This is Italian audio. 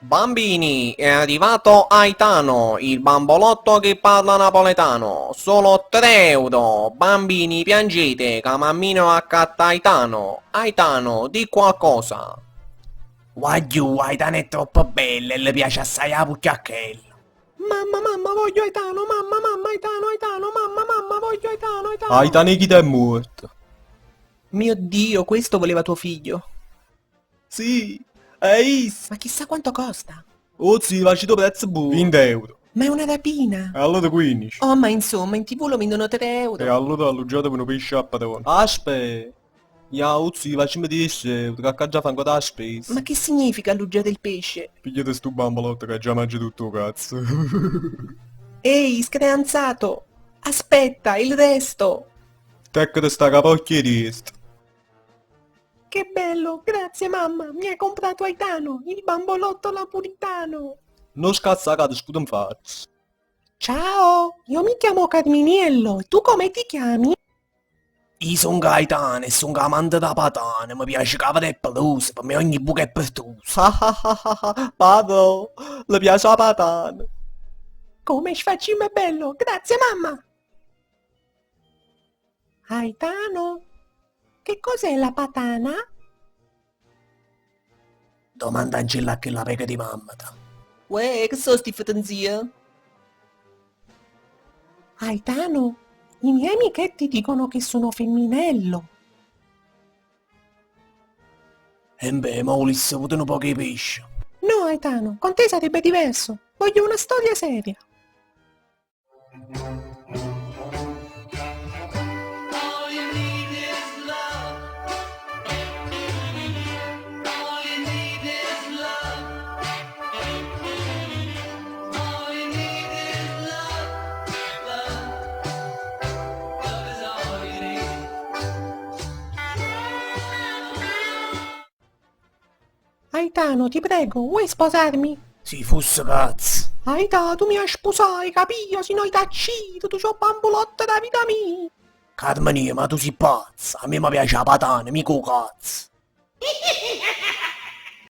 Bambini, è arrivato Aitano, il bambolotto che parla napoletano. Solo 3 euro. Bambini, piangete, che mammino accatta Aitano. Aitano, di qualcosa. Guagliù, Aitano è troppo bella e le piace assai la pucciacchella. Mamma, voglio Aitano, mamma, Aitano, mamma, voglio Aitano. Aitanichita è morto. Mio Dio, questo voleva tuo figlio. Sì, è is. Ma chissà quanto costa. Oh sì, ma ci do prezzo buono. 20 euro. Ma è una rapina. E allora 15. Oh, ma insomma, in TV lo vendono 3 E euro. allora alloggiate per un pesce a padrone. Aspetta. Ya, uzzi, facciamo 10 euro, che già fa ancora la spesa. Ma che significa alluggiare il pesce? Pigliate sto bambolotto che già mangia tutto cazzo. Ehi, screanzato! Aspetta, il resto! Tecca sta capocchia di est. Che bello, grazie mamma, mi hai comprato Aitano, il bambolotto napolitano. Non scazzate, sputo in faccia. Ciao, io mi chiamo Carminiello, e tu come ti chiami? Io sono Gaetano e sono amante da patane, mi piace cavare e pelosa, per me ogni buca è pertusa. Pago, le piace la patata. Come sfaccime bello, grazie mamma. Aitano, che cos'è la patana? Domanda Angela che la pega di mamma. Uè, che so sti zia? Aitano, i miei amichetti dicono che sono femminello. E beh, ma volesse avuto un po' di pesce. No, Aitano, con te sarebbe diverso. Voglio una storia seria. Aitano, ti prego, vuoi sposarmi? Si fosse cazzo. Aitano, tu mi hai sposato, capito? Se no ti uccido, tu c'ho bambolotto da vita mia. Carmenia, ma tu sei pazza. A me mi piace la patana, mica cazzo.